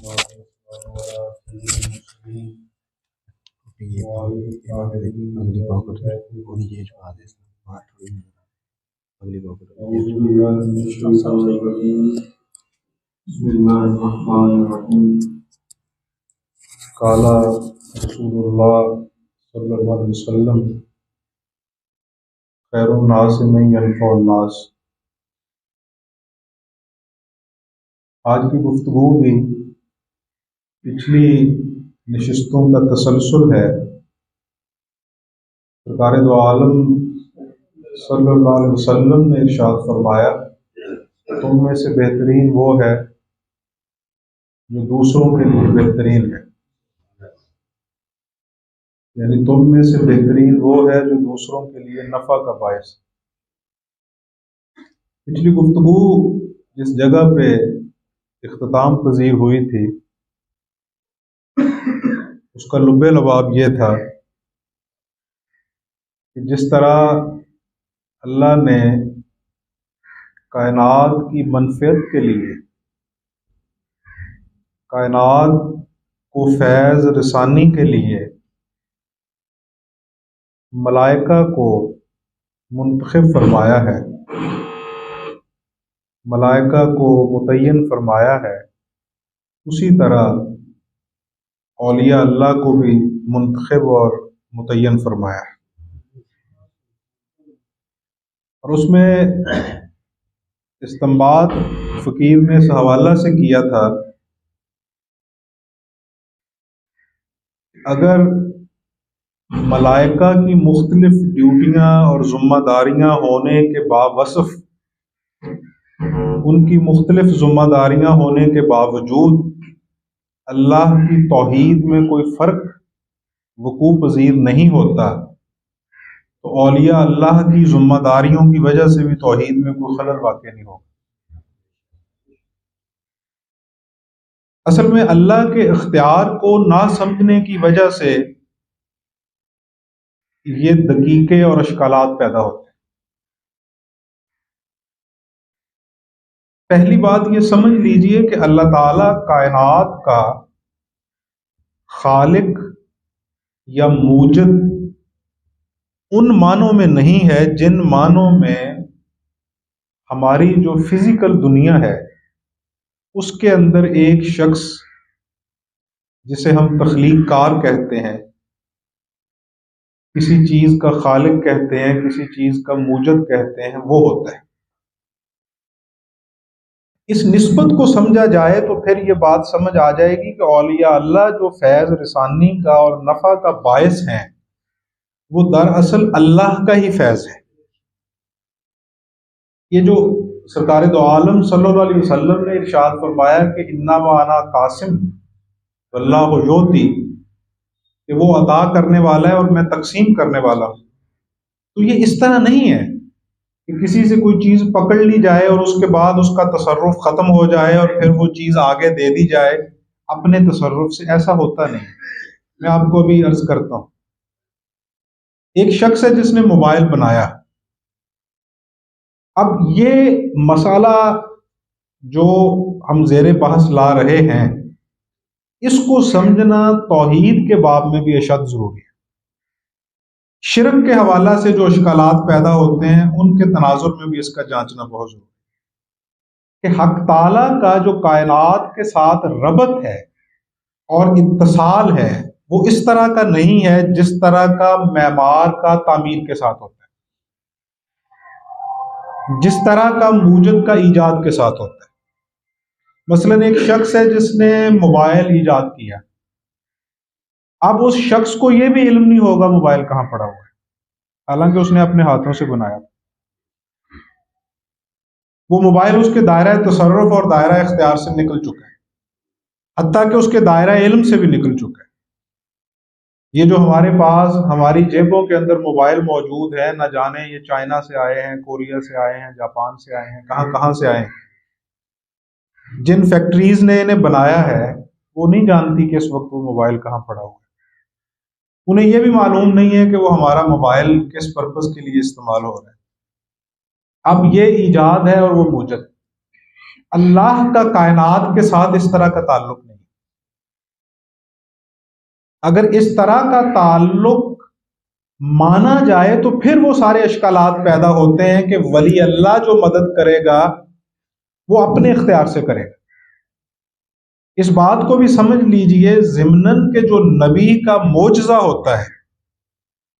بسم اللہ الرحمن الرحیم قال رسول اللہ صلی اللہ علیہ وسلم خیر الناس من ینفع الناس۔ آج کی گفتگو بھی پچھلی نشستوں کا تسلسل ہے۔ سرکار دو عالم صلی اللہ علیہ وسلم نے ارشاد فرمایا تم میں سے بہترین وہ ہے جو دوسروں کے لیے بہترین ہے، یعنی تم میں سے بہترین وہ ہے جو دوسروں کے لیے نفع کا باعث ہے۔ پچھلی گفتگو جس جگہ پہ اختتام پذیر ہوئی تھی اس کا لب لباب یہ تھا کہ جس طرح اللہ نے کائنات کی منفعت کے لیے کائنات کو فیض رسانی کے لیے ملائکہ کو منتخب فرمایا ہے، ملائکہ کو متعین فرمایا ہے، اسی طرح اولیاء اللہ کو بھی منتخب اور متعین فرمایا ہے۔ اور اس میں استنباط فقیر نے اس حوالہ سے کیا تھا اگر ملائکہ کی مختلف ڈیوٹیاں اور ذمہ داریاں ہونے کے باوصف ان کی مختلف ذمہ داریاں ہونے کے باوجود اللہ کی توحید میں کوئی فرق وقوع پذیر نہیں ہوتا تو اولیاء اللہ کی ذمہ داریوں کی وجہ سے بھی توحید میں کوئی خلل واقع نہیں ہوگا۔ اصل میں اللہ کے اختیار کو نہ سمجھنے کی وجہ سے یہ دقیقے اور اشکالات پیدا ہوتے ہیں۔ پہلی بات یہ سمجھ لیجئے کہ اللہ تعالیٰ کائنات کا خالق یا موجد ان معنوں میں نہیں ہے جن معنوں میں ہماری جو فزیکل دنیا ہے اس کے اندر ایک شخص جسے ہم تخلیق کار کہتے ہیں، کسی چیز کا خالق کہتے ہیں، کسی چیز کا موجد کہتے ہیں، وہ ہوتا ہے۔ اس نسبت کو سمجھا جائے تو پھر یہ بات سمجھ آ جائے گی کہ اولیاء اللہ جو فیض رسانی کا اور نفع کا باعث ہیں وہ دراصل اللہ کا ہی فیض ہے۔ یہ جو سرکار دو عالم صلی اللہ علیہ وسلم نے ارشاد فرمایا کہ انما انا قاسم واللہ یعطی، کہ وہ عطا کرنے والا ہے اور میں تقسیم کرنے والا ہوں، تو یہ اس طرح نہیں ہے کہ کسی سے کوئی چیز پکڑ لی جائے اور اس کے بعد اس کا تصرف ختم ہو جائے اور پھر وہ چیز آگے دے دی جائے اپنے تصرف سے۔ ایسا ہوتا نہیں۔ میں آپ کو ابھی عرض کرتا ہوں، ایک شخص ہے جس نے موبائل بنایا۔ اب یہ مسئلہ جو ہم زیر بحث لا رہے ہیں اس کو سمجھنا توحید کے باب میں بھی اشد ضروری ہے۔ شرک کے حوالہ سے جو اشکالات پیدا ہوتے ہیں ان کے تناظر میں بھی اس کا جانچنا بہت ضروری ہے کہ حق تعالیٰ کا جو کائنات کے ساتھ ربط ہے اور اتصال ہے وہ اس طرح کا نہیں ہے جس طرح کا معمار کا تعمیر کے ساتھ ہوتا ہے، جس طرح کا موجد کا ایجاد کے ساتھ ہوتا ہے۔ مثلا ایک شخص ہے جس نے موبائل ایجاد کیا، اب اس شخص کو یہ بھی علم نہیں ہوگا موبائل کہاں پڑا ہوا ہے، حالانکہ اس نے اپنے ہاتھوں سے بنایا۔ وہ موبائل اس کے دائرہ تصرف اور دائرہ اختیار سے نکل چکا ہے، حتیٰ کہ اس کے دائرہ علم سے بھی نکل چکا ہے۔ یہ جو ہمارے پاس ہماری جیبوں کے اندر موبائل موجود ہے، نہ جانے یہ چائنا سے آئے ہیں، کوریا سے آئے ہیں، جاپان سے آئے ہیں، کہاں کہاں سے آئے ہیں۔ جن فیکٹریز نے انہیں بنایا ہے وہ نہیں جانتی کہ اس وقت وہ موبائل کہاں پڑا ہوا ہے۔ انہیں یہ بھی معلوم نہیں ہے کہ وہ ہمارا موبائل کس پرپس کے لیے استعمال ہو رہا ہے۔ اب یہ ایجاد ہے اور وہ موجد ہے۔ اللہ کا کائنات کے ساتھ اس طرح کا تعلق نہیں۔ اگر اس طرح کا تعلق مانا جائے تو پھر وہ سارے اشکالات پیدا ہوتے ہیں کہ ولی اللہ جو مدد کرے گا وہ اپنے اختیار سے کرے گا۔ اس بات کو بھی سمجھ لیجئے، ضمناً کہ جو نبی کا معجزہ ہوتا ہے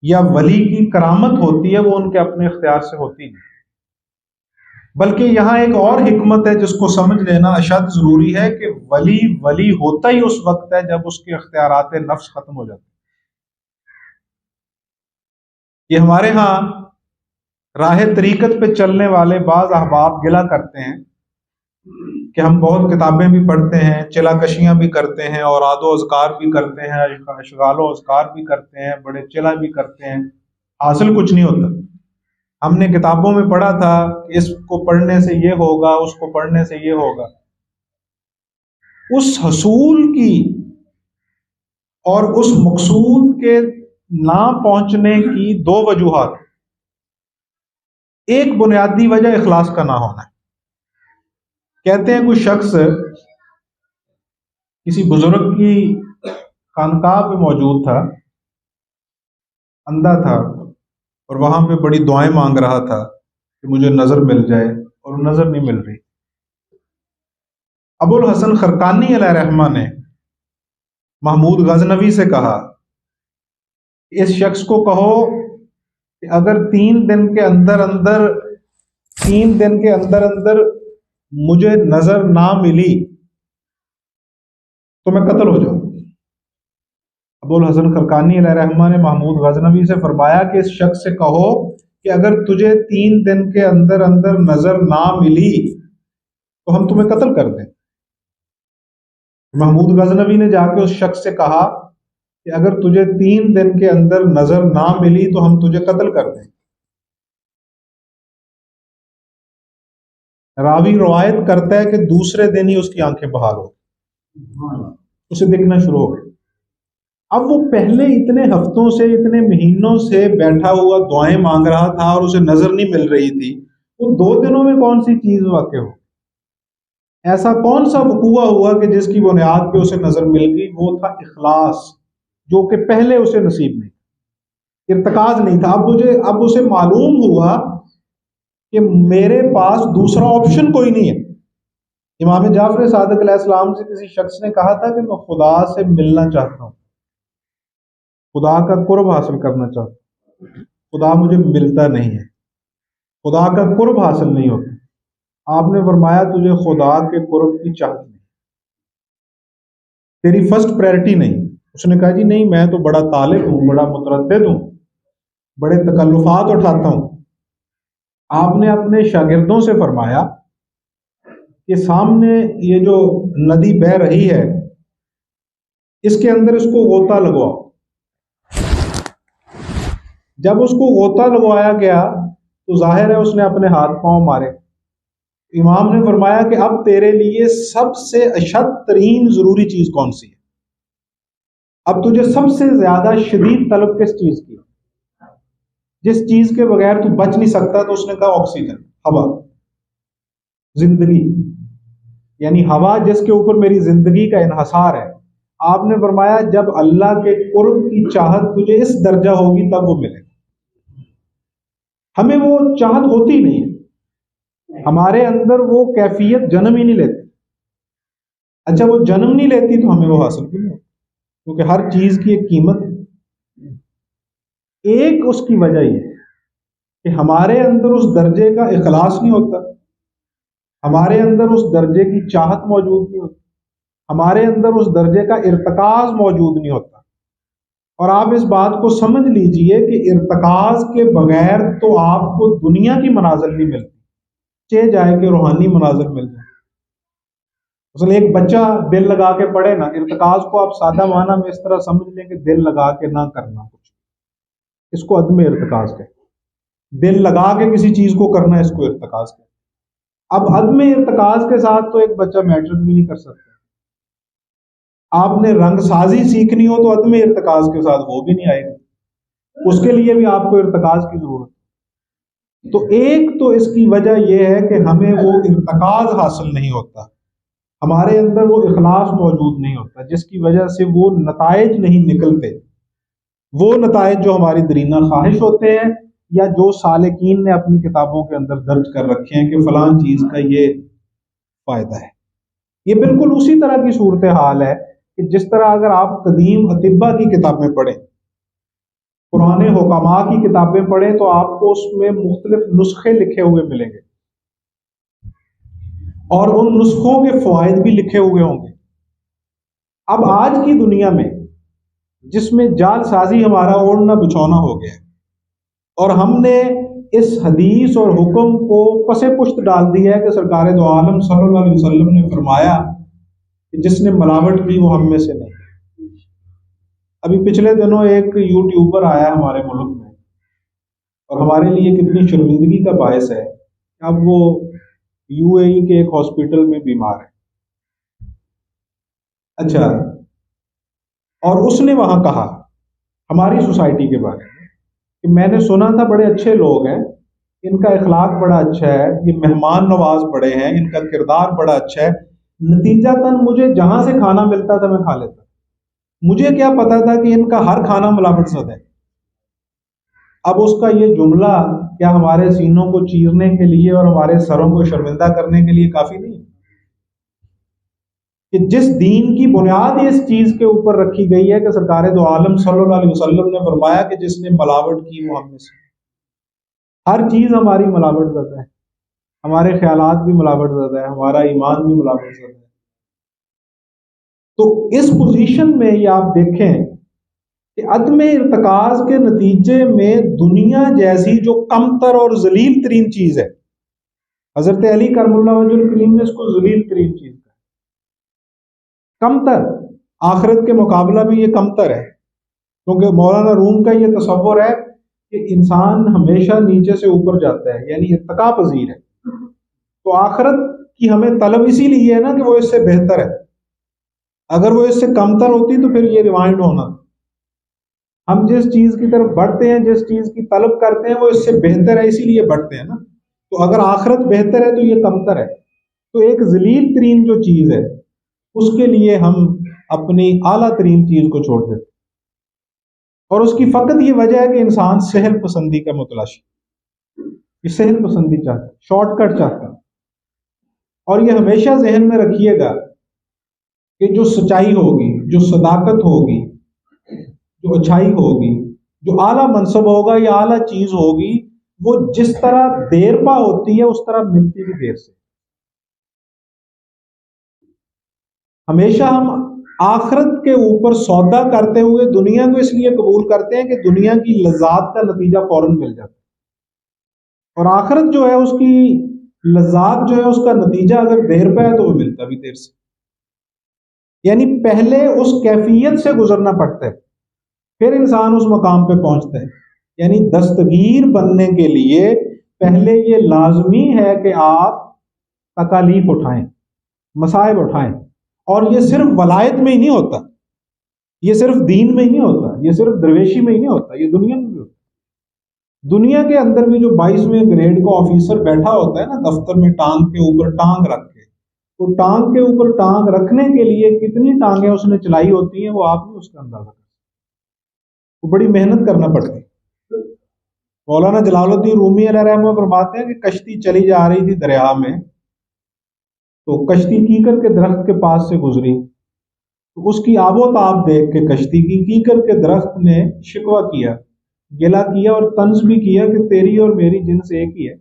یا ولی کی کرامت ہوتی ہے وہ ان کے اپنے اختیار سے ہوتی نہیں، بلکہ یہاں ایک اور حکمت ہے جس کو سمجھ لینا اشد ضروری ہے کہ ولی ہوتا ہی اس وقت ہے جب اس کے اختیارات نفس ختم ہو جاتے ہیں۔ یہ ہمارے ہاں راہ طریقت پہ چلنے والے بعض احباب گلا کرتے ہیں کہ ہم بہت کتابیں بھی پڑھتے ہیں، چلا کشیاں بھی کرتے ہیں، اوراد و اذکار بھی کرتے ہیں، اشغال و اذکار بھی کرتے ہیں، بڑے چلا بھی کرتے ہیں، حاصل کچھ نہیں ہوتا۔ ہم نے کتابوں میں پڑھا تھا کہ اس کو پڑھنے سے یہ ہوگا، اس کو پڑھنے سے یہ ہوگا۔ اس حصول کی اور اس مقصود کے نہ پہنچنے کی دو وجوہات۔ ایک بنیادی وجہ اخلاص کا نہ ہونا ہے۔ کہتے ہیں کوئی شخص کسی بزرگ کی خانقاہ پہ موجود تھا، اندھا تھا، اور وہاں پہ بڑی دعائیں مانگ رہا تھا کہ مجھے نظر مل جائے، اور نظر نہیں مل رہی۔ ابو الحسن خرقانی علیہ رحمہ نے محمود غزنوی سے کہا اس شخص کو کہو کہ اگر 3 دن کے اندر مجھے نظر نہ ملی تو میں قتل ہو جاؤں۔ ابو الحسن خرقانی علیہ رحمہ نے محمود غزنوی سے فرمایا کہ اس شخص سے کہو کہ اگر تجھے 3 دن کے اندر نظر نہ ملی تو ہم تمہیں قتل کر دیں۔ محمود غزنوی نے جا کے اس شخص سے کہا کہ اگر تجھے 3 دن کے اندر نظر نہ ملی تو ہم تجھے قتل کر دیں۔ راوی روایت کرتا ہے کہ دوسرے دن ہی اس کی آنکھیں بحال ہو، اسے دکھنا شروع ہو گئی۔ اب وہ پہلے اتنے ہفتوں سے، اتنے مہینوں سے بیٹھا ہوا دعائیں مانگ رہا تھا اور اسے نظر نہیں مل رہی تھی، وہ 2 دنوں میں کون سی چیز واقع ہو؟ ایسا کون سا وقوع ہوا کہ جس کی بنیاد پہ اسے نظر مل گئی؟ وہ تھا اخلاص، جو کہ پہلے اسے نصیب نہیں، ارتکاز نہیں تھا۔ اب اسے معلوم ہوا کہ میرے پاس دوسرا آپشن کوئی نہیں ہے۔ امام جعفر صادق علیہ السلام سے کسی شخص نے کہا تھا کہ میں خدا سے ملنا چاہتا ہوں، خدا کا قرب حاصل کرنا چاہتا ہوں، خدا مجھے ملتا نہیں ہے، خدا کا قرب حاصل نہیں ہوتا۔ آپ نے فرمایا تجھے خدا کے قرب کی چاہت نہیں، تیری فرسٹ پرائرٹی نہیں۔ اس نے کہا جی نہیں، میں تو بڑا طالب ہوں، بڑا متردد ہوں، بڑے تکلفات اٹھاتا ہوں۔ آپ نے اپنے شاگردوں سے فرمایا کہ سامنے یہ جو ندی بہہ رہی ہے اس کے اندر اس کو غوطہ لگواؤ۔ جب اس کو غوطہ لگوایا گیا تو ظاہر ہے اس نے اپنے ہاتھ پاؤں مارے۔ امام نے فرمایا کہ اب تیرے لیے سب سے اشد ترین ضروری چیز کون سی ہے؟ اب تجھے سب سے زیادہ شدید طلب کس چیز کی؟ جس چیز کے بغیر تو بچ نہیں سکتا، تو اس نے کہا آکسیجن، ہوا، زندگی، یعنی ہوا جس کے اوپر میری زندگی کا انحصار ہے۔ آپ نے فرمایا جب اللہ کے قرب کی چاہت تجھے اس درجہ ہوگی تب وہ ملے گا۔ ہمیں وہ چاہت ہوتی نہیں ہے، ہمارے اندر وہ کیفیت جنم ہی نہیں لیتی۔ اچھا وہ جنم نہیں لیتی تو ہمیں وہ حاصل بھی نہیں ہوتی، کیونکہ ہر چیز کی ایک قیمت ہے۔ ایک اس کی وجہ یہ ہے کہ ہمارے اندر اس درجے کا اخلاص نہیں ہوتا، ہمارے اندر اس درجے کی چاہت موجود نہیں ہوتی، ہمارے اندر اس درجے کا ارتکاز موجود نہیں ہوتا۔ اور آپ اس بات کو سمجھ لیجئے کہ ارتکاز کے بغیر تو آپ کو دنیا کی منازل نہیں ملتی، چاہے جائے کہ روحانی منازل مل جائے۔ مثلا ایک بچہ دل لگا کے پڑھے نا، ارتکاز کو آپ سادہ معنی میں اس طرح سمجھ لیں کہ دل لگا کے نہ کرنا کچھ، اس کو عدم ارتکاز کہتے ہیں۔ دل لگا کے کسی چیز کو کرنا، اس کو ارتکاز کہتے ہیں۔ اب عدم ارتکاز کے ساتھ تو ایک بچہ میٹرک بھی نہیں کر سکتا۔ آپ نے رنگ سازی سیکھنی ہو تو عدم ارتکاز کے ساتھ وہ بھی نہیں آئے گی، اس کے لیے بھی آپ کو ارتکاز کی ضرورت ہے۔ تو ایک تو اس کی وجہ یہ ہے کہ ہمیں وہ ارتکاز حاصل نہیں ہوتا، ہمارے اندر وہ اخلاص موجود نہیں ہوتا، جس کی وجہ سے وہ نتائج نہیں نکلتے، وہ نتائج جو ہماری درینہ خواہش ہوتے ہیں یا جو سالکین نے اپنی کتابوں کے اندر درج کر رکھے ہیں کہ فلاں چیز کا یہ فائدہ ہے۔ یہ بالکل اسی طرح کی صورتحال ہے کہ جس طرح اگر آپ قدیم اطباء کی کتابیں پڑھیں، پرانے حکماء کی کتابیں پڑھیں، تو آپ کو اس میں مختلف نسخے لکھے ہوئے ملیں گے، اور ان نسخوں کے فوائد بھی لکھے ہوئے ہوں گے۔ اب آج کی دنیا میں جس میں جال سازی ہمارا اوڑھنا بچھونا ہو گیا، اور ہم نے اس حدیث اور حکم کو پس پشت ڈال دیا ہے کہ سرکار دو عالم صلی اللہ علیہ وسلم نے فرمایا کہ جس نے ملاوٹ کی وہ ہم میں سے نہیں۔ ابھی پچھلے دنوں ایک یوٹیوبر آیا ہمارے ملک میں، اور ہمارے لیے کتنی شرمندگی کا باعث ہے، اب وہ یو اے ای کے ایک ہاسپٹل میں بیمار ہے۔ اچھا، اور اس نے وہاں کہا ہماری سوسائٹی کے بارے میں کہ میں نے سنا تھا بڑے اچھے لوگ ہیں، ان کا اخلاق بڑا اچھا ہے، یہ مہمان نواز بڑے ہیں، ان کا کردار بڑا اچھا ہے، نتیجہ تن مجھے جہاں سے کھانا ملتا تھا میں کھا لیتا، مجھے کیا پتا تھا کہ ان کا ہر کھانا ملاوٹ زدہ ہے۔ اب اس کا یہ جملہ کیا ہمارے سینوں کو چیرنے کے لیے اور ہمارے سروں کو شرمندہ کرنے کے لیے کافی نہیں؟ کہ جس دین کی بنیاد اس چیز کے اوپر رکھی گئی ہے کہ سرکار دو عالم صلی اللہ علیہ وسلم نے فرمایا کہ جس نے ملاوٹ کی وہ ہم میں سے، ہر چیز ہماری ملاوٹ زدہ ہے، ہمارے خیالات بھی ملاوٹ زدہ ہے، ہمارا ایمان بھی ملاوٹ زدہ ہے۔ تو اس پوزیشن میں یہ آپ دیکھیں کہ عدم ارتکاز کے نتیجے میں دنیا جیسی جو کمتر اور ذلیل ترین چیز ہے، حضرت علی کرم اللہ وجہ الکریم نے اس کو ذلیل ترین چیز کہا، کمتر، آخرت کے مقابلہ میں یہ کمتر ہے، کیونکہ مولانا روم کا یہ تصور ہے کہ انسان ہمیشہ نیچے سے اوپر جاتا ہے، یعنی ارتقا پذیر ہے، تو آخرت کی ہمیں طلب اسی لیے ہے نا کہ وہ اس سے بہتر ہے، اگر وہ اس سے کمتر ہوتی تو پھر یہ ریوائنڈ ہونا۔ ہم جس چیز کی طرف بڑھتے ہیں، جس چیز کی طلب کرتے ہیں وہ اس سے بہتر ہے، اسی لیے بڑھتے ہیں نا۔ تو اگر آخرت بہتر ہے تو یہ کمتر ہے، تو ایک ذلیل ترین جو چیز ہے اس کے لیے ہم اپنی اعلیٰ ترین چیز کو چھوڑ دیتے، اور اس کی فقط یہ وجہ ہے کہ انسان سہل پسندی کا متلاشی، یہ سہل پسندی چاہتا ہے، شارٹ کٹ چاہتا ہے۔ اور یہ ہمیشہ ذہن میں رکھیے گا کہ جو سچائی ہوگی، جو صداقت ہوگی، جو اچھائی ہوگی، جو اعلیٰ منصب ہوگا یا اعلیٰ چیز ہوگی، وہ جس طرح دیر پا ہوتی ہے اس طرح ملتی بھی دیر سے۔ ہمیشہ ہم آخرت کے اوپر سودا کرتے ہوئے دنیا کو اس لیے قبول کرتے ہیں کہ دنیا کی لذات کا نتیجہ فوراً مل جاتا ہے، اور آخرت جو ہے اس کی لذات جو ہے اس کا نتیجہ اگر دیر پہ ہے تو وہ ملتا بھی دیر سے، یعنی پہلے اس کیفیت سے گزرنا پڑتا ہے پھر انسان اس مقام پہ پہنچتا ہے۔ یعنی دستگیر بننے کے لیے پہلے یہ لازمی ہے کہ آپ تکالیف اٹھائیں، مصائب اٹھائیں، اور یہ صرف ولایت میں ہی نہیں ہوتا، یہ صرف دین میں ہی نہیں ہوتا، یہ صرف درویشی میں ہی نہیں ہوتا، یہ دنیا میں بھی ہوتا۔ دنیا کے اندر بھی جو 22ویں گریڈ کا آفیسر بیٹھا ہوتا ہے نا دفتر میں، ٹانگ کے اوپر ٹانگ رکھ کے، تو ٹانگ کے اوپر ٹانگ رکھنے کے لیے کتنی ٹانگیں اس نے چلائی ہوتی ہیں وہ آپ نے اس کا اندازہ کریں، وہ بڑی محنت کرنا پڑتی ہے۔ مولانا جلال الدین رومی علیہ رحمہ فرماتے ہیں کہ کشتی چلی جا رہی تھی دریا میں، تو کشتی کیکر کے درخت کے پاس سے گزری، تو اس کی آب و تاب دیکھ کے کشتی کی کیکر کے درخت نے شکوہ کیا، گلہ کیا اور طنز بھی کیا کہ تیری اور میری جنس ایک ہی ہے،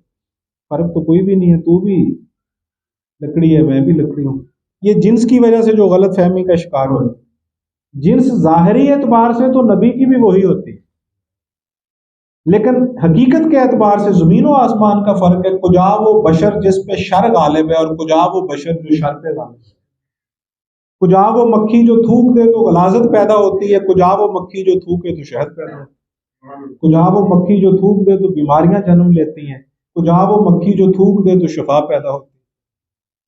فرق تو کوئی بھی نہیں ہے، تو بھی لکڑی ہے میں بھی لکڑی ہوں۔ یہ جنس کی وجہ سے جو غلط فہمی کا شکار ہو، جنس ظاہری اعتبار سے تو نبی کی بھی وہی ہوتی ہے، لیکن حقیقت کے اعتبار سے زمین و آسمان کا فرق ہے۔ کجا وہ بشر جس پہ شر غالب ہے اور کجا وہ بشر جو شر پہ غالب ہے، کجا وہ مکھی جو تھوک دے تو غلاظت پیدا ہوتی ہے، کجا وہ مکھی جو تھوکے تو شہد پیدا ہوتی ہے، کجا وہ مکھی جو تھوک دے تو بیماریاں جنم لیتی ہیں، کجا وہ مکھی جو تھوک دے تو شفا پیدا ہوتی ہے،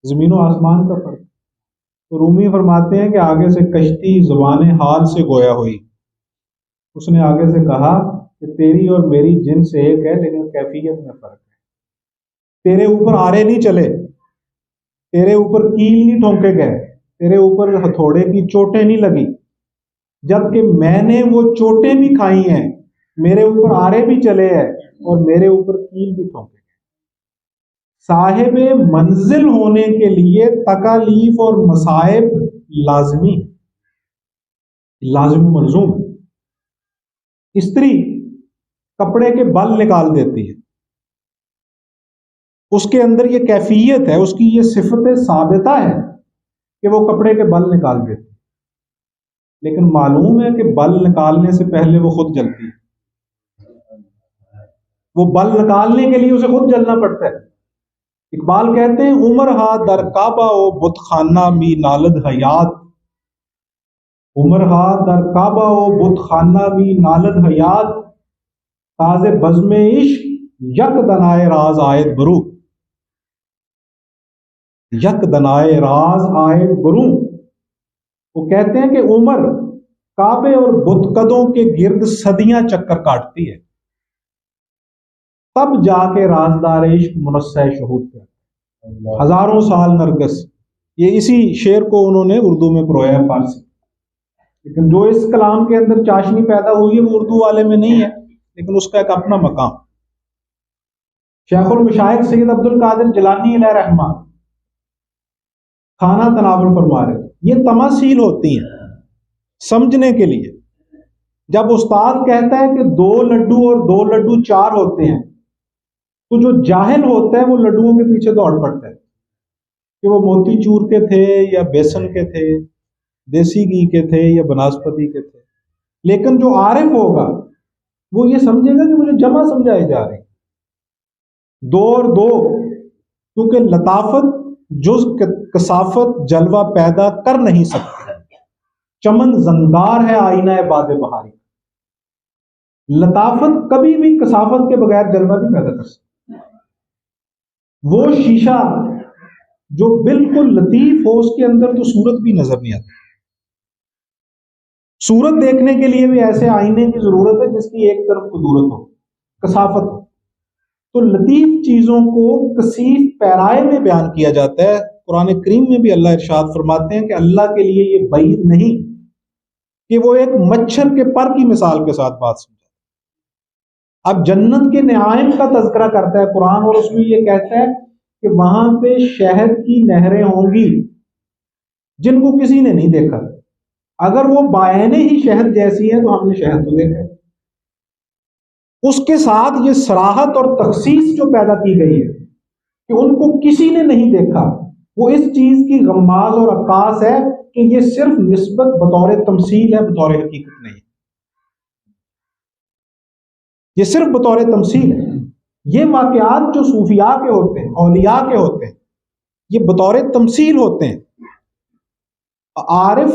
زمین و آسمان کا فرق۔ تو رومی فرماتے ہیں کہ آگے سے کشتی زبان حال سے گویا ہوئی، اس نے آگے سے کہا کہ تیری اور میری جنس ایک ہے لیکن کیفیت میں فرق ہے، تیرے اوپر آرے نہیں چلے، تیرے اوپر کیل نہیں ٹھونکے گئے، تیرے اوپر ہتھوڑے کی چوٹیں نہیں لگی، جبکہ میں نے وہ چوٹیں بھی کھائی ہیں، میرے اوپر آرے بھی چلے ہیں اور میرے اوپر کیل بھی ٹھونکے گئے۔ صاحب منزل ہونے کے لیے تکالیف اور مصائب لازمی ہے، لازم و ملزوم۔ استری کپڑے کے بل نکال دیتی ہے، اس کے اندر یہ کیفیت ہے، اس کی یہ صفت ثابتہ ہے کہ وہ کپڑے کے بل نکال دیتی ہے، لیکن معلوم ہے کہ بل نکالنے سے پہلے وہ خود جلتی ہے، وہ بل نکالنے کے لیے اسے خود جلنا پڑتا ہے۔ اقبال کہتے ہیں عمر ہا در کعبہ و بت خانہ می نالد حیات، عمر ہا در کعبہ و بت خانہ می نالد حیات، تاز بزم عشق یک دنائے راز آئد برو، یک دنائے راز آئد برو۔ وہ کہتے ہیں کہ عمر کعبے اور بت قدوں کے گرد صدیاں چکر کاٹتی ہے، تب جا کے رازدار عشق منصع شہود کرتا ہے۔ ہزاروں سال نرگس، یہ اسی شعر کو انہوں نے اردو میں پرویا ہے فارسی، لیکن جو اس کلام کے اندر چاشنی پیدا ہوئی ہے وہ اردو والے میں نہیں ہے، لیکن اس کا ایک اپنا مقام۔ شیخ المشائخ سید عبد القادر جیلانی علیہ رحمہ کھانا تناول فرما رہے، یہ تماثیل ہوتی ہیں سمجھنے کے لیے۔ جب استاد کہتا ہے کہ 2 لڈو اور 2 لڈو 4 ہوتے ہیں، تو جو جاہل ہوتا ہے وہ لڈوؤں کے پیچھے دوڑ پڑتا ہے کہ وہ موتی چور کے تھے یا بیسن کے تھے، دیسی گھی کے تھے یا بناسپتی کے تھے۔ لیکن جو عارف ہوگا وہ یہ سمجھے گا کہ مجھے جمع سمجھائے جا رہے ہیں، 2 اور 2، کیونکہ لطافت جز کثافت جلوہ پیدا کر نہیں سکتی۔ چمن زنگار ہے آئینہ باد بہاری، لطافت کبھی بھی کثافت کے بغیر جلوہ نہیں پیدا کر سکتی۔ وہ شیشہ جو بالکل لطیف ہو، اس کے اندر تو صورت بھی نظر نہیں آتی۔ صورت دیکھنے کے لیے بھی ایسے آئینے کی ضرورت ہے جس کی ایک طرف قدورت ہو، کثافت ہو۔ تو لطیف چیزوں کو کثیف پیرائے میں بیان کیا جاتا ہے۔ قرآن کریم میں بھی اللہ ارشاد فرماتے ہیں کہ اللہ کے لیے یہ بعید نہیں کہ وہ ایک مچھر کے پر کی مثال کے ساتھ بات سمجھا۔ اب جنت کے نعائم کا تذکرہ کرتا ہے قرآن، اور اس میں یہ کہتا ہے کہ وہاں پہ شہد کی نہریں ہوں گی جن کو کسی نے نہیں دیکھا، اگر وہ بعینے ہی شہد جیسی ہیں تو ہم نے شہد تو دیکھا ہے۔ اس کے ساتھ یہ صراحت اور تخصیص جو پیدا کی گئی ہے کہ ان کو کسی نے نہیں دیکھا، وہ اس چیز کی غماز اور عکاس ہے کہ یہ صرف نسبت بطور تمثیل ہے، بطور حقیقت نہیں، یہ صرف بطور تمثیل ہے۔ یہ واقعات جو صوفیاء کے ہوتے ہیں، اولیاء کے ہوتے ہیں، یہ بطور تمثیل ہوتے ہیں۔ عارف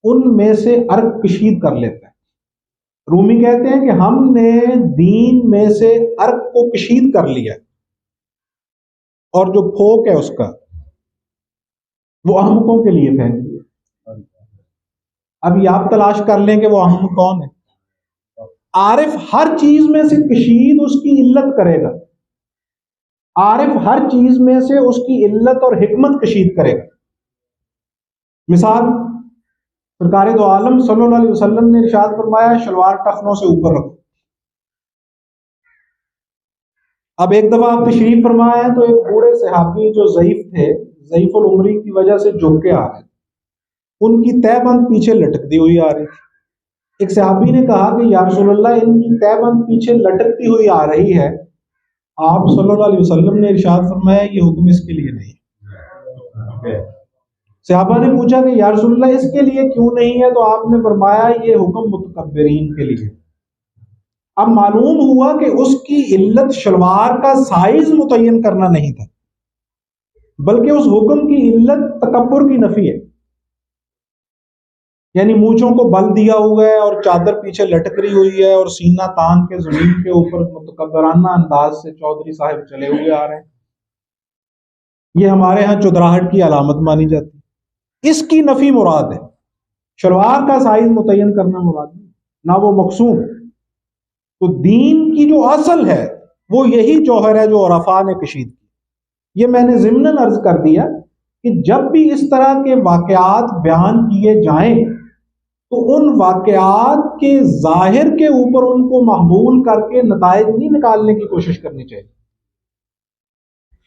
ان میں سے عرق کشید کر لیتا ہے۔ رومی کہتے ہیں کہ ہم نے دین میں سے عرق کو کشید کر لیا، اور جو پھوک ہے اس کا وہ احمقوں کے لیے پھینک دیا۔ اب یہ آپ تلاش کر لیں کہ وہ احمق کون ہے۔ عارف ہر چیز میں سے کشید اس کی علت کرے گا، عارف ہر چیز میں سے اس کی علت اور حکمت کشید کرے گا۔ مثال، سرکار دو عالم صلی اللہ علیہ وسلم نے ارشاد فرمایا شلوار ٹخنوں سے اوپر رکھو۔ اب ایک دفعہ آپ تشریف فرمایا تو ایک بوڑھے صحابی جو ضعیف تھے، ضعیف العمری کی وجہ سے جھک کے آ رہے، ان کی تہ بند پیچھے لٹکتی ہوئی آ رہی تھی۔ ایک صحابی نے کہا کہ یا رسول اللہ، ان کی تہ بند پیچھے لٹکتی ہوئی آ رہی ہے، آپ صلی اللہ علیہ وسلم نے ارشاد فرمایا یہ حکم اس کے لیے نہیں۔ صحابہ نے پوچھا کہ یا رسول اللہ اس کے لیے کیوں نہیں ہے؟ تو آپ نے فرمایا یہ حکم متکبرین کے لیے۔ اب معلوم ہوا کہ اس کی علت شلوار کا سائز متعین کرنا نہیں تھا، بلکہ اس حکم کی علت تکبر کی نفی ہے، یعنی مونچھوں کو بل دیا ہوا ہے اور چادر پیچھے لٹک رہی ہوئی ہے اور سینہ تان کے زمین کے اوپر متکبرانہ انداز سے چودھری صاحب چلے ہوئے آ رہے ہیں، یہ ہمارے ہاں چودراہٹ کی علامت مانی جاتی ہے۔ اس کی نفی مراد ہے، شلوار کا سائز متعین کرنا مراد نہیں، نہ وہ مقصود۔ تو دین کی جو اصل ہے وہ یہی جوہر ہے جو عرفاء نے کشید کی۔ یہ میں نے ضمناً عرض کر دیا کہ جب بھی اس طرح کے واقعات بیان کیے جائیں تو ان واقعات کے ظاہر کے اوپر ان کو محمول کر کے نتائج نہیں نکالنے کی کوشش کرنی چاہیے،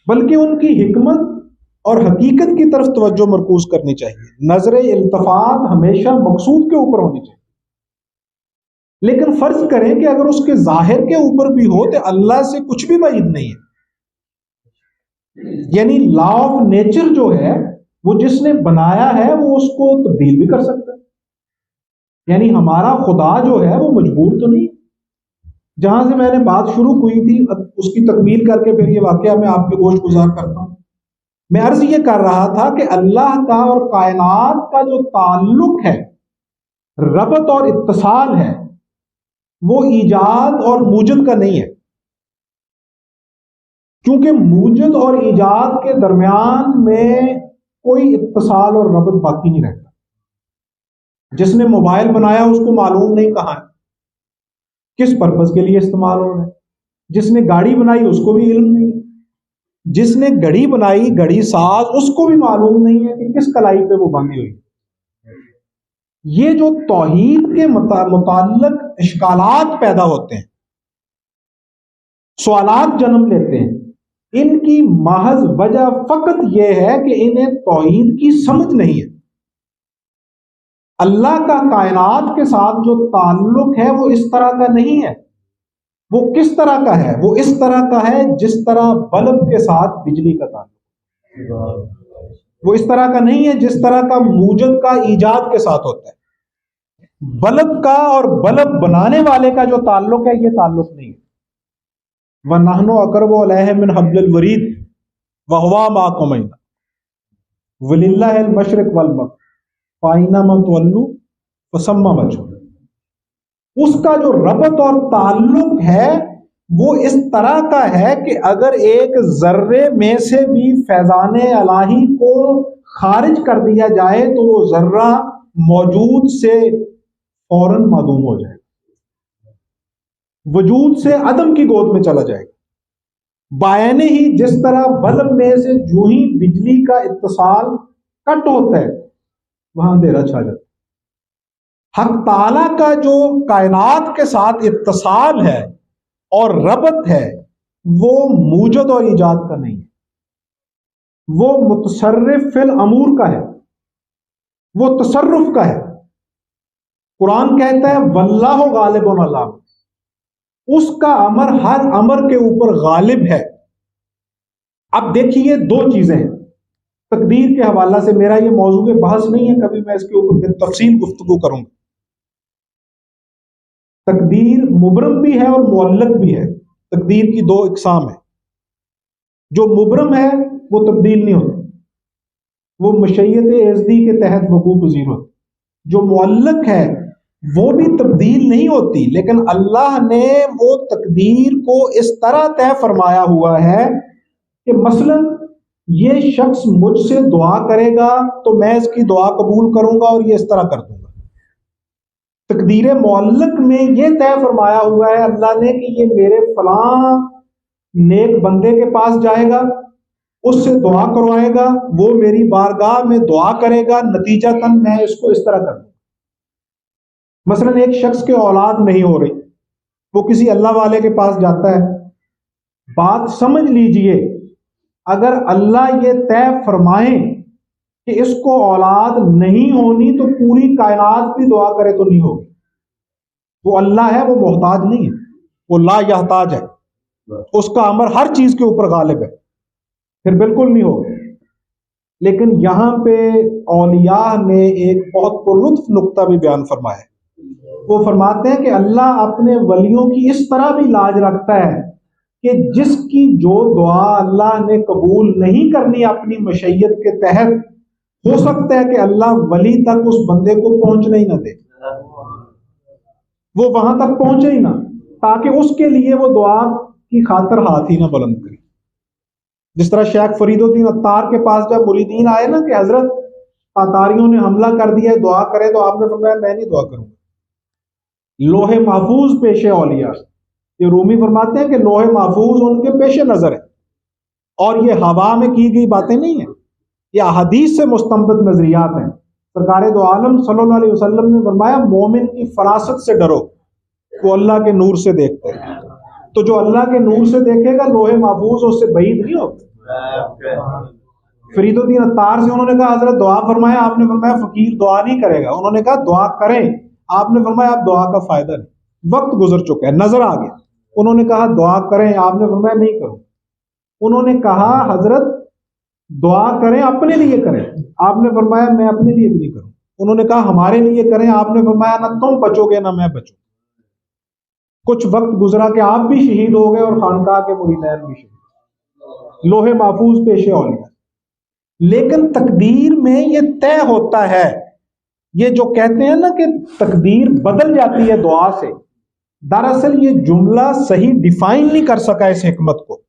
بلکہ ان کی حکمت اور حقیقت کی طرف توجہ مرکوز کرنی چاہیے۔ نظر التفات ہمیشہ مقصود کے اوپر ہونی چاہیے، لیکن فرض کریں کہ اگر اس کے ظاہر کے اوپر بھی ہو تو اللہ سے کچھ بھی بعید نہیں ہے۔ یعنی لا آف نیچر جو ہے وہ جس نے بنایا ہے وہ اس کو تبدیل بھی کر سکتا ہے، یعنی ہمارا خدا جو ہے وہ مجبور تو نہیں۔ جہاں سے میں نے بات شروع ہوئی تھی اس کی تکمیل کر کے پھر یہ واقعہ میں آپ کے گوش گزار کرتا ہوں۔ میں عرض یہ کر رہا تھا کہ اللہ کا اور کائنات کا جو تعلق ہے، ربط اور اتصال ہے، وہ ایجاد اور موجد کا نہیں ہے، کیونکہ موجد اور ایجاد کے درمیان میں کوئی اتصال اور ربط باقی نہیں رہتا۔ جس نے موبائل بنایا اس کو معلوم نہیں کہاں ہے، کس پرپز کے لیے استعمال ہو رہا ہے۔ جس نے گاڑی بنائی اس کو بھی علم نہیں، جس نے گھڑی بنائی گھڑی ساز اس کو بھی معلوم نہیں ہے کہ کس کلائی پہ وہ باندھی ہوئی۔ یہ جو توحید کے متعلق اشکالات پیدا ہوتے ہیں، سوالات جنم لیتے ہیں، ان کی محض وجہ فقط یہ ہے کہ انہیں توحید کی سمجھ نہیں ہے۔ اللہ کا کائنات کے ساتھ جو تعلق ہے وہ اس طرح کا نہیں ہے۔ وہ کس طرح کا ہے؟ وہ اس طرح کا ہے جس طرح بلب کے ساتھ بجلی کا تعلق۔ وہ اس طرح کا نہیں ہے جس طرح کا موجد کا ایجاد کے ساتھ ہوتا ہے۔ بلب کا اور بلب بنانے والے کا جو تعلق ہے یہ تعلق نہیں ہے۔ وَنَحْنُ أَقْرَبُ إِلَيْهِ مِنْ حَبْلِ الْوَرِيدِ وَهُوَ مَعَكُمْ أَيْنَمَا وَلِلَّهِ الْمَشْرِقُ وَالْمَغْرِبُ فَأَيْنَمَا تُوَلُّوا فَثَمَّ وَجْهُ۔ اس کا جو ربط اور تعلق ہے وہ اس طرح کا ہے کہ اگر ایک ذرے میں سے بھی فیضان الہی کو خارج کر دیا جائے تو وہ ذرہ موجود سے فوراً معدوم ہو جائے، وجود سے عدم کی گود میں چلا جائے گا۔ بعینے ہی جس طرح بلب میں سے جو ہی بجلی کا اتصال کٹ ہوتا ہے وہاں اندھیرا چھا جاتا ہے۔ حق تعالیٰ کا جو کائنات کے ساتھ اتصال ہے اور ربط ہے وہ موجد اور ایجاد کا نہیں ہے، وہ متصرف فی الامور کا ہے، وہ تصرف کا ہے۔ قرآن کہتا ہے واللہ غالب علی امرہ، اس کا امر ہر امر کے اوپر غالب ہے۔ اب دیکھیے دو چیزیں ہیں، تقدیر کے حوالہ سے میرا یہ موضوع بحث نہیں ہے، کبھی میں اس کے اوپر تفصیل گفتگو کروں گا۔ تقدیر مبرم بھی ہے اور معلق بھی ہے۔ تقدیر کی دو اقسام ہیں، جو مبرم ہے وہ تبدیل نہیں ہوتی، وہ مشیت ازدی کے تحت وقوع پذیر ہوتی۔ جو معلق ہے وہ بھی تبدیل نہیں ہوتی، لیکن اللہ نے وہ تقدیر کو اس طرح طے فرمایا ہوا ہے کہ مثلا یہ شخص مجھ سے دعا کرے گا تو میں اس کی دعا قبول کروں گا اور یہ اس طرح کر دوں گا۔ تقدیر معلق میں یہ طے فرمایا ہوا ہے اللہ نے کہ یہ میرے فلاں نیک بندے کے پاس جائے گا، اس سے دعا کروائے گا، وہ میری بارگاہ میں دعا کرے گا، نتیجتاً میں اس کو اس طرح کر دوں۔ مثلا ایک شخص کے اولاد نہیں ہو رہی، وہ کسی اللہ والے کے پاس جاتا ہے، بات سمجھ لیجئے اگر اللہ یہ طے فرمائیں کہ اس کو اولاد نہیں ہونی تو پوری کائنات بھی دعا کرے تو نہیں ہوگی۔ وہ اللہ ہے، وہ محتاج نہیں ہے، وہ لا یحتاج ہے، اس کا امر ہر چیز کے اوپر غالب ہے، پھر بالکل نہیں ہوگی۔ لیکن یہاں پہ اولیاء نے ایک بہت پرلطف نقطہ بھی بیان فرمایا ہے۔ وہ فرماتے ہیں کہ اللہ اپنے ولیوں کی اس طرح بھی لاج رکھتا ہے کہ جس کی جو دعا اللہ نے قبول نہیں کرنی اپنی مشیت کے تحت، ہو سکتا ہے کہ اللہ ولی تک اس بندے کو پہنچنے ہی نہ دے، وہ وہاں تک پہنچے ہی نہ، تاکہ اس کے لیے وہ دعا کی خاطر ہاتھ ہی نہ بلند کرے۔ جس طرح شیخ فرید الدین عطار کے پاس جب مریدین آئے نا کہ حضرت تاتاریوں نے حملہ کر دیا، دعا کرے، تو آپ نے فرمایا میں نہیں دعا کروں گا، لوح محفوظ پیش اولیاء۔ یہ رومی فرماتے ہیں کہ لوح محفوظ ان کے پیش نظر ہے، اور یہ ہوا میں کی گئی باتیں نہیں ہیں، یہ احادیث سے مستنبط نظریات ہیں۔ سرکار دو عالم صلی اللہ علیہ وسلم نے فرمایا مومن کی فراست سے ڈرو، وہ اللہ کے نور سے دیکھتے ہیں۔ تو جو اللہ کے نور سے دیکھے گا لوح محفوظ اس سے بعید نہیں ہوتا۔ فرید الدین عطار سے انہوں نے کہا حضرت دعا فرمایا، آپ نے فرمایا فقیر دعا نہیں کرے گا، انہوں نے کہا دعا کریں، آپ نے فرمایا اب دعا کا فائدہ نہیں، وقت گزر چکا ہے، نظر آ گیا۔ انہوں نے کہا دعا کریں، آپ نے فرمایا نہیں کروں۔ انہوں نے کہا حضرت دعا کریں، اپنے لیے کریں، آپ نے فرمایا میں اپنے لیے بھی نہیں کروں۔ انہوں نے کہا ہمارے لیے کریں، آپ نے فرمایا نہ تم بچو گے نہ میں بچوں۔ کچھ وقت گزرا کہ آپ بھی شہید ہو گئے اور خانقاہ کے مریدین بھی شہید، لوح محفوظ پیش اولیاء۔ لیکن تقدیر میں یہ طے ہوتا ہے، یہ جو کہتے ہیں نا کہ تقدیر بدل جاتی ہے دعا سے، دراصل یہ جملہ صحیح ڈیفائن نہیں کر سکا اس حکمت کو۔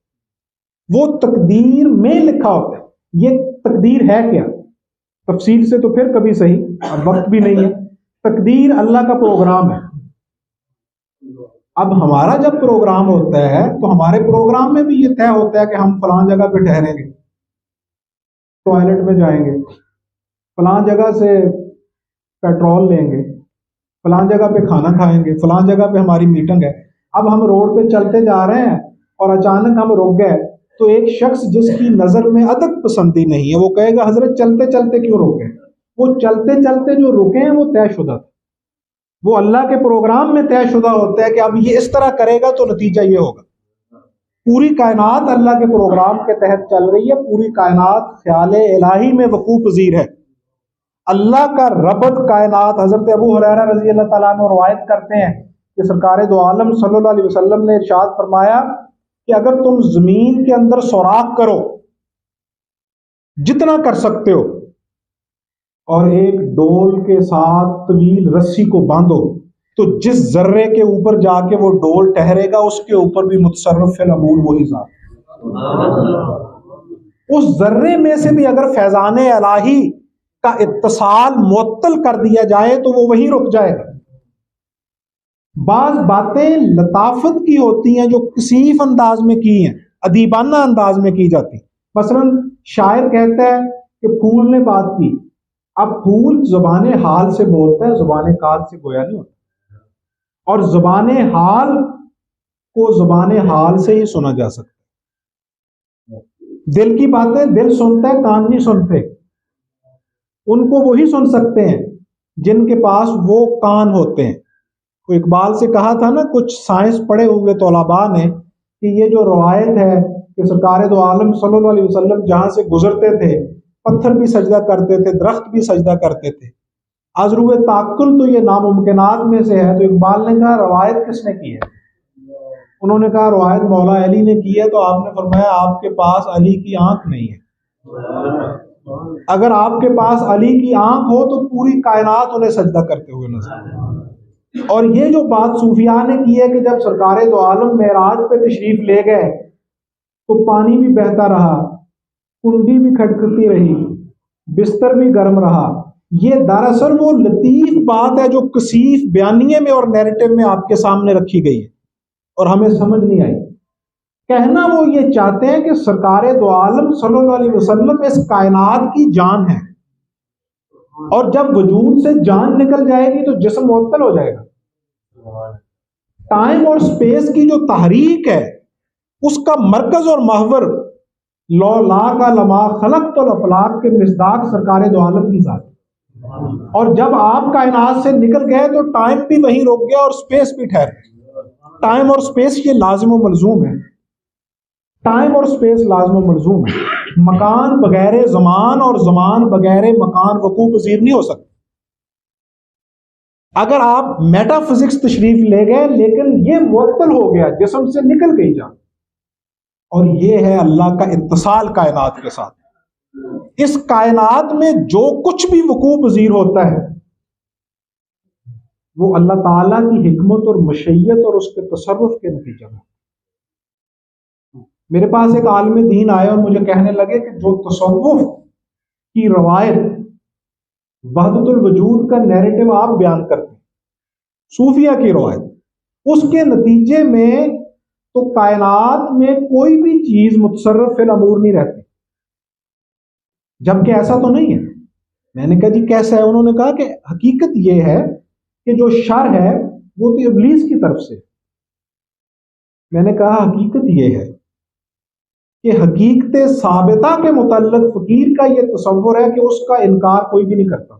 وہ تقدیر میں لکھا ہوتا ہے، یہ تقدیر ہے کیا، تفصیل سے تو پھر کبھی صحیح، اب وقت بھی نہیں ہے۔ تقدیر اللہ کا پروگرام ہے۔ اب ہمارا جب پروگرام ہوتا ہے تو ہمارے پروگرام میں بھی یہ طے ہوتا ہے کہ ہم فلاں جگہ پہ ٹھہریں گے، ٹوائلٹ میں جائیں گے، فلاں جگہ سے پیٹرول لیں گے، فلاں جگہ پہ کھانا کھائیں گے، فلاں جگہ پہ ہماری میٹنگ ہے۔ اب ہم روڈ پہ چلتے جا رہے ہیں اور اچانک ہم رک گئے، تو ایک شخص جس کی نظر میں ادب پسندی نہیں ہے وہ کہے گا حضرت چلتے چلتے کیوں رک گئے؟ وہ چلتے چلتے جو رکے ہیں وہ طے شدہ تھا، وہ اللہ کے پروگرام میں طے شدہ ہوتا ہے کہ اب یہ اس طرح کرے گا تو نتیجہ یہ ہوگا۔ پوری کائنات اللہ کے پروگرام کے تحت چل رہی ہے، پوری کائنات خیال الہی میں وقوع پذیر ہے۔ اللہ کا ربط کائنات، حضرت ابو ہریرہ رضی اللہ تعالیٰ عنہ روایت کرتے ہیں کہ سرکار دو عالم صلی اللہ علیہ وسلم نے ارشاد فرمایا کہ اگر تم زمین کے اندر سوراخ کرو جتنا کر سکتے ہو اور ایک ڈول کے ساتھ طویل رسی کو باندھو تو جس ذرے کے اوپر جا کے وہ ڈول ٹھہرے گا اس کے اوپر بھی متصرف فی الامور وہی ذات۔ اس ذرے میں سے بھی اگر فیضان الہی کا اتصال معطل کر دیا جائے تو وہ وہیں رک جائے گا۔ بعض باتیں لطافت کی ہوتی ہیں جو کثیف انداز میں کی ہیں، ادیبانہ انداز میں کی جاتی۔ مثلا شاعر کہتا ہے کہ پھول نے بات کی، اب پھول زبان حال سے بولتا ہے، زبان کال سے گویا نہیں ہوتا، اور زبان حال کو زبان حال سے ہی سنا جا سکتا ہے۔ دل کی باتیں دل سنتا ہے، کان نہیں سنتے، ان کو وہی سن سکتے ہیں جن کے پاس وہ کان ہوتے ہیں۔ تو اقبال سے کہا تھا نا کچھ سائنس پڑھے ہوئے طلباء نے کہ یہ جو روایت ہے کہ سرکار دو عالم صلی اللہ علیہ وسلم جہاں سے گزرتے تھے پتھر بھی سجدہ کرتے تھے، درخت بھی سجدہ کرتے تھے، از روئے تعقل تو یہ ناممکنات میں سے ہے۔ تو اقبال نے کہا روایت کس نے کی ہے؟ انہوں نے کہا روایت مولا علی نے کی ہے۔ تو آپ نے فرمایا آپ کے پاس علی کی آنکھ نہیں ہے، اگر آپ کے پاس علی کی آنکھ ہو تو پوری کائنات انہیں سجدہ کرتے ہوئے نظر۔ اور یہ جو بات صوفیاء نے کی ہے کہ جب سرکار دو عالم معراج پہ تشریف لے گئے تو پانی بھی بہتا رہا، کنڈی بھی کھٹکتی رہی، بستر بھی گرم رہا، یہ دراصل وہ لطیف بات ہے جو کثیف بیانیے میں اور نیریٹو میں آپ کے سامنے رکھی گئی ہے اور ہمیں سمجھ نہیں آئی۔ کہنا وہ یہ چاہتے ہیں کہ سرکار دو عالم صلی اللہ علیہ وسلم اس کائنات کی جان ہے، اور جب وجود سے جان نکل جائے گی تو جسم معطل ہو جائے گا۔ ٹائم اور سپیس کی جو تحریک ہے اس کا مرکز اور محور لولا کا لما خلقت الافلاق کے مصداق سرکار دو عالم کی ذات، اور جب آپ کائنات سے نکل گئے تو ٹائم بھی وہیں رک گیا اور سپیس بھی ٹھہر گئی۔ ٹائم اور سپیس یہ لازم و ملزوم ہے، ٹائم اور سپیس لازم و ملزوم ہے۔ مکان بغیر زمان اور زمان بغیر مکان وقوع پذیر نہیں ہو سکتا۔ اگر آپ میٹا فزکس تشریف لے گئے لیکن یہ معطل ہو گیا، جسم سے نکل گئی جان، اور یہ ہے اللہ کا اتصال کائنات کے ساتھ۔ اس کائنات میں جو کچھ بھی وقوع پذیر ہوتا ہے وہ اللہ تعالیٰ کی حکمت اور مشیت اور اس کے تصرف کے نتیجہ میں۔ میرے پاس ایک عالم دین آئے اور مجھے کہنے لگے کہ جو تصوف کی روایت وحدت الوجود کا نیریٹو آپ بیان کرتے ہیں، صوفیہ کی روایت، اس کے نتیجے میں تو کائنات میں کوئی بھی چیز متصرف فی الامور نہیں رہتی، جبکہ ایسا تو نہیں ہے۔ میں نے کہا جی کیسا ہے؟ انہوں نے کہا کہ حقیقت یہ ہے کہ جو شر ہے وہ تو ابلیس کی طرف سے۔ میں نے کہا حقیقت یہ ہے کہ حقیقت ثابتہ کے متعلق فقیر کا یہ تصور ہے کہ اس کا انکار کوئی بھی نہیں کرتا۔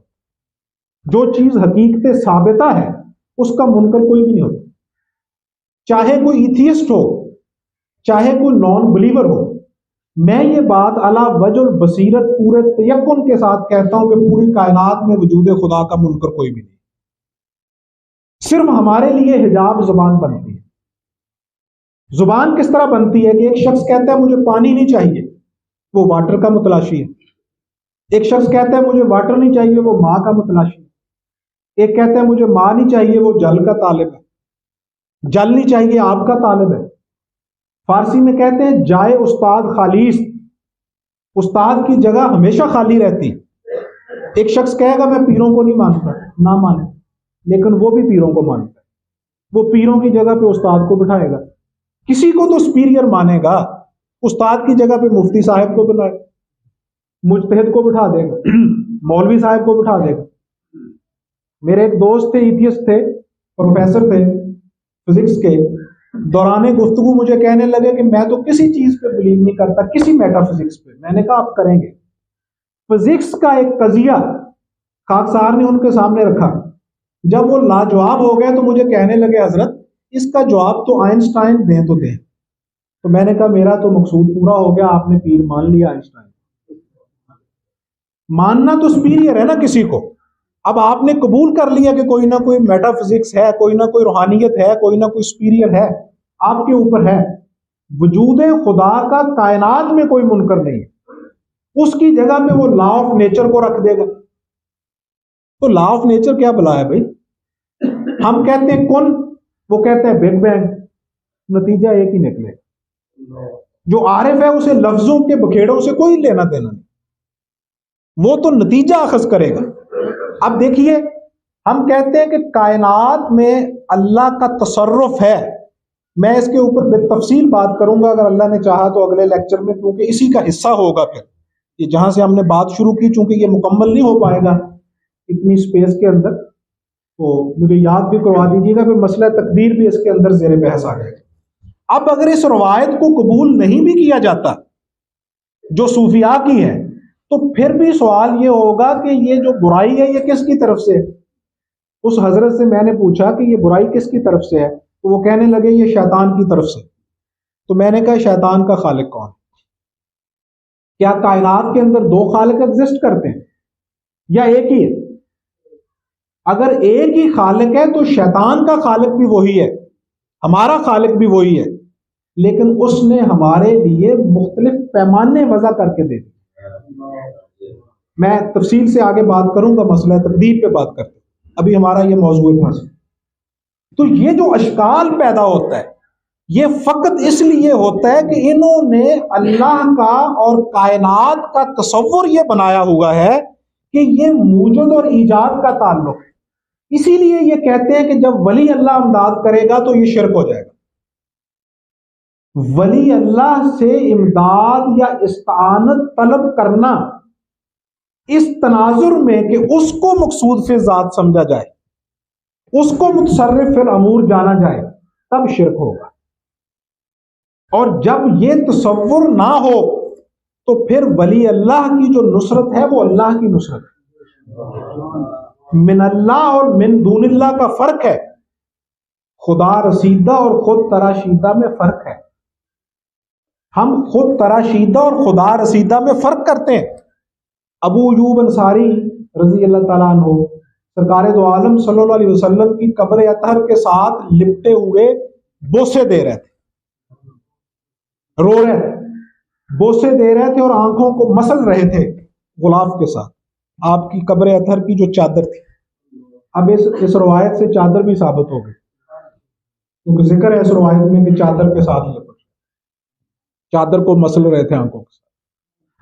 جو چیز حقیقت ثابتہ ہے اس کا منکر کوئی بھی نہیں ہوتا، چاہے کوئی ایتھیسٹ ہو، چاہے کوئی نان بلیور ہو۔ میں یہ بات علی وجہ البصیرت پورے تیقن کے ساتھ کہتا ہوں کہ پوری کائنات میں وجود خدا کا منکر کوئی بھی نہیں۔ صرف ہمارے لیے حجاب زبان بنتی ہے۔ زبان کس طرح بنتی ہے کہ ایک شخص کہتا ہے مجھے پانی نہیں چاہیے، وہ واٹر کا متلاشی ہے۔ ایک شخص کہتا ہے مجھے واٹر نہیں چاہیے، وہ ماں کا متلاشی ہے۔ ایک کہتا ہے مجھے ماں نہیں چاہیے، وہ جل کا طالب ہے۔ جل نہیں چاہیے، آپ کا طالب ہے۔ فارسی میں کہتے ہیں جائے استاد خالیس، استاد کی جگہ ہمیشہ خالی رہتی۔ ایک شخص کہے گا میں پیروں کو نہیں مانتا، نہ مانے، لیکن وہ بھی پیروں کو مانتا ہے۔ وہ پیروں کی جگہ پہ استاد کو بٹھائے گا، کسی کو تو سپیریئر مانے گا۔ استاد کی جگہ پہ مفتی صاحب کو بٹھائے، مجتہد کو بٹھا دے گا، مولوی صاحب کو بٹھا دے گا۔ میرے ایک دوست تھے، ایتھیسٹ تھے، پروفیسر تھے فزکس کے، دوران گفتگو مجھے کہنے لگے کہ میں تو کسی چیز پہ بلیو نہیں کرتا، کسی میٹا فزکس پہ۔ میں نے کہا آپ کریں گے؟ فزکس کا ایک قضیہ خاکسار نے ان کے سامنے رکھا، جب وہ لاجواب ہو گئے تو مجھے کہنے لگے حضرت اس کا جواب تو آئنسٹائن دیں تو دیں۔ تو میں نے کہا میرا تو مقصود پورا ہو گیا، آپ نے پیر مان لیا آئنسٹائن۔ ماننا تو سپیریئر ہے نا کسی کو۔ اب آپ نے قبول کر لیا کہ کوئی نہ کوئی میٹا فزکس ہے، کوئی نہ کوئی روحانیت ہے، کوئی نہ کوئی سپیریئر ہے، آپ کے اوپر ہے۔ وجود خدا کا کائنات میں کوئی منکر نہیں ہے، اس کی جگہ پہ وہ لا آف نیچر کو رکھ دے گا۔ تو لا آف نیچر کیا بلا ہے بھائی؟ ہم کہتے ہیں کن، وہ کہتے ہیں بگ بینگ، نتیجہ ایک ہی نکلے۔ جو عارف ہے اسے لفظوں کے بکھیڑوں سے کوئی لینا دینا نہیں، وہ تو نتیجہ اخذ کرے گا۔ اب دیکھیے ہم کہتے ہیں کہ کائنات میں اللہ کا تصرف ہے۔ میں اس کے اوپر بے تفصیل بات کروں گا اگر اللہ نے چاہا تو اگلے لیکچر میں، کیونکہ اسی کا حصہ ہوگا۔ پھر یہ جہاں سے ہم نے بات شروع کی، چونکہ یہ مکمل نہیں ہو پائے گا اتنی سپیس کے اندر، تو مجھے یاد بھی کروا دیجیے گا، پھر مسئلہ تقدیر بھی اس کے اندر زیر بحث آ گئے۔ اب اگر اس روایت کو قبول نہیں بھی کیا جاتا جو صوفیاء کی ہے، تو پھر بھی سوال یہ ہوگا کہ یہ جو برائی ہے یہ کس کی طرف سے ہے؟ اس حضرت سے میں نے پوچھا کہ یہ برائی کس کی طرف سے ہے، تو وہ کہنے لگے یہ شیطان کی طرف سے۔ تو میں نے کہا شیطان کا خالق کون؟ کیا کائنات کے اندر دو خالق ایگزسٹ کرتے ہیں یا ایک ہی ہے؟ اگر ایک ہی خالق ہے تو شیطان کا خالق بھی وہی ہے، ہمارا خالق بھی وہی ہے، لیکن اس نے ہمارے لیے مختلف پیمانے وضع کر کے دے دی۔ میں تفصیل سے آگے بات کروں گا، مسئلہ تقدیر پہ بات کرتے ہیں، ابھی ہمارا یہ موضوع ہے۔ تو یہ جو اشکال پیدا ہوتا ہے یہ فقط اس لیے ہوتا ہے کہ انہوں نے اللہ کا اور کائنات کا تصور یہ بنایا ہوا ہے کہ یہ موجود اور ایجاد کا تعلق ہے۔ اسی لیے یہ کہتے ہیں کہ جب ولی اللہ امداد کرے گا تو یہ شرک ہو جائے گا۔ ولی اللہ سے امداد یا استعانت طلب کرنا اس تناظر میں کہ اس کو مقصود فی ذات سمجھا جائے، اس کو متصرف فی الامور جانا جائے، تب شرک ہوگا۔ اور جب یہ تصور نہ ہو تو پھر ولی اللہ کی جو نصرت ہے وہ اللہ کی نصرت ہے۔ من اللہ اور من دون اللہ کا فرق ہے، خدا رسیدہ اور خود تراشیدہ میں فرق ہے۔ ہم خود تراشیدہ اور خدا رسیدہ میں فرق کرتے ہیں۔ ابو ایوب انصاری رضی اللہ تعالیٰ عنہ سرکار دو عالم صلی اللہ علیہ وسلم کی قبر اطہر کے ساتھ لپٹے ہوئے بوسے دے رہے تھے، رو رہے تھے، بوسے دے رہے تھے اور آنکھوں کو مسل رہے تھے غلاف کے ساتھ، آپ کی قبر اطہر کی جو چادر تھی۔ اب اس روایت سے چادر بھی ثابت ہو گئی، کیونکہ ذکر ہے اس روایت میں کہ چادر کے ساتھ لپٹ چادر کو مسل رہے تھے آنکھوں کے ساتھ۔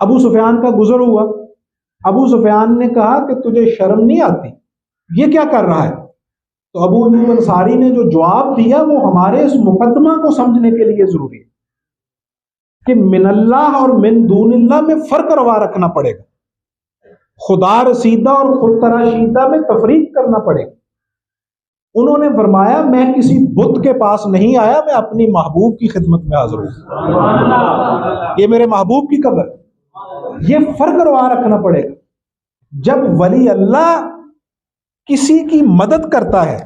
ابو سفیان کا گزر ہوا، ابو سفیان نے کہا کہ تجھے شرم نہیں آتی؟ یہ کیا کر رہا ہے؟ تو ابو ایوب انصاری نے جو جواب دیا وہ ہمارے اس مقدمہ کو سمجھنے کے لیے ضروری ہے کہ من اللہ اور من دون اللہ میں فرق روا رکھنا پڑے گا، خدا رسیدہ اور خود تراشیدہ میں تفریق کرنا پڑے گا۔ انہوں نے فرمایا میں کسی بت کے پاس نہیں آیا، میں اپنی محبوب کی خدمت میں حاضر ہوں، یہ میرے محبوب کی قبر ہے۔ یہ فرق روا رکھنا پڑے گا۔ جب ولی اللہ کسی کی مدد کرتا ہے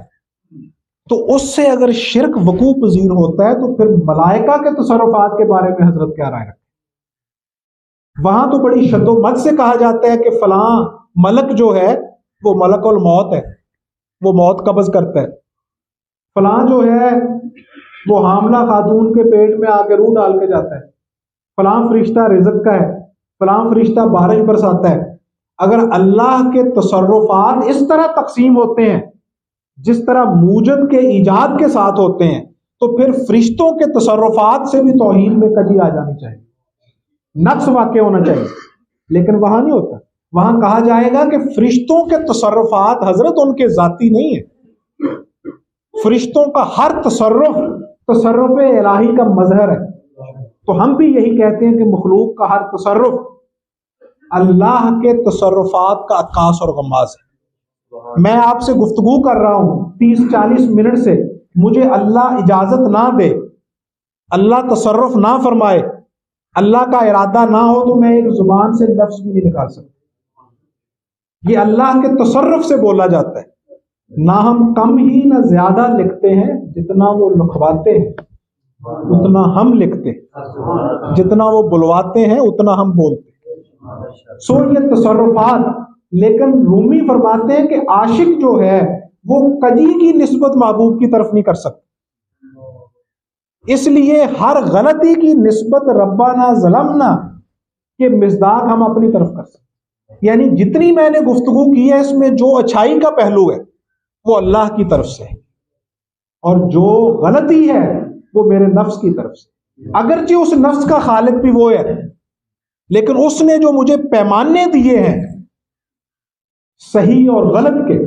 تو اس سے اگر شرک وقوع پذیر ہوتا ہے تو پھر ملائکہ کے تصرفات کے بارے میں حضرت کیا رائے رکھتے؟ وہاں تو بڑی شد و مت سے کہا جاتا ہے کہ فلاں ملک جو ہے وہ ملک الموت ہے، وہ موت قبض کرتا ہے، فلاں جو ہے وہ حاملہ خاتون کے پیٹ میں آ کے روح ڈال کے جاتا ہے، فلاں فرشتہ رزق کا ہے، فلاں فرشتہ بارش برساتا ہے۔ اگر اللہ کے تصرفات اس طرح تقسیم ہوتے ہیں جس طرح موجد کے ایجاد کے ساتھ ہوتے ہیں تو پھر فرشتوں کے تصرفات سے بھی توحید میں کجی آ جانی چاہیے، نقص واقع ہونا چاہیے، لیکن وہاں نہیں ہوتا۔ وہاں کہا جائے گا کہ فرشتوں کے تصرفات حضرت ان کے ذاتی نہیں ہیں، فرشتوں کا ہر تصرف الہی کا مظہر ہے۔ تو ہم بھی یہی کہتے ہیں کہ مخلوق کا ہر تصرف اللہ کے تصرفات کا عکاس اور غماز ہے۔ میں آپ سے گفتگو کر رہا ہوں 30-40 منٹ سے، مجھے اللہ اجازت نہ دے، اللہ تصرف نہ فرمائے، اللہ کا ارادہ نہ ہو تو میں ایک زبان سے لفظ بھی نہیں نکال سکتا۔ یہ اللہ کے تصرف سے بولا جاتا ہے۔ نہ ہم کم ہی نہ زیادہ لکھتے ہیں، جتنا وہ لکھواتے ہیں اتنا ہم لکھتے ہیں، جتنا وہ بلواتے ہیں اتنا ہم بولتے ہیں۔ سو یہ تصرفات، لیکن رومی فرماتے ہیں کہ عاشق جو ہے وہ کجی کی نسبت محبوب کی طرف نہیں کر سکتا، اس لیے ہر غلطی کی نسبت ربنا ظلمنا کے مصداق ہم اپنی طرف کر سکتے، یعنی جتنی میں نے گفتگو کی ہے اس میں جو اچھائی کا پہلو ہے وہ اللہ کی طرف سے ہے اور جو غلطی ہے وہ میرے نفس کی طرف سے، اگرچہ اس نفس کا خالق بھی وہ ہے، لیکن اس نے جو مجھے پیمانے دیے ہیں صحیح اور غلط کے،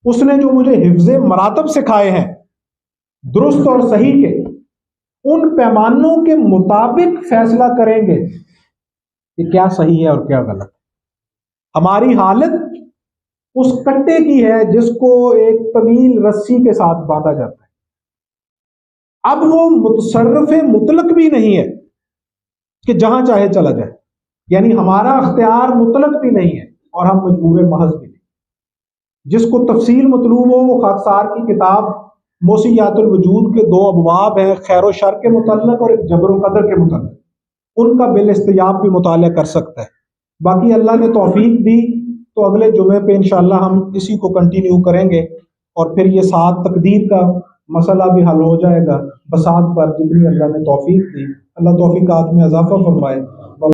اس نے جو مجھے حفظ مراتب سکھائے ہیں درست اور صحیح کے، ان پیمانوں کے مطابق فیصلہ کریں گے کہ کیا صحیح ہے اور کیا غلط ہے۔ ہماری حالت اس کٹے کی ہے جس کو ایک طویل رسی کے ساتھ باندھا جاتا ہے، اب وہ متصرف مطلق بھی نہیں ہے کہ جہاں چاہے چلا جائے، یعنی ہمارا اختیار مطلق بھی نہیں ہے اور ہم مجبور محض بھی نہیں۔ جس کو تفصیل مطلوب ہو وہ خاکسار کی کتاب موسیات الوجود کے 2 ابواب ہیں، خیر و شر کے متعلق اور ایک جبر و قدر کے متعلق، ان کا بالاستیاب بھی مطالعہ کر سکتا ہے۔ باقی اللہ نے توفیق دی تو اگلے جمعے پہ انشاءاللہ ہم اسی کو کنٹینیو کریں گے، اور پھر یہ 7 تقدیر کا مسئلہ بھی حل ہو جائے گا بساط پر، جتنی اللہ نے توفیق دی۔ اللہ توفیقات میں اضافہ فرمائے۔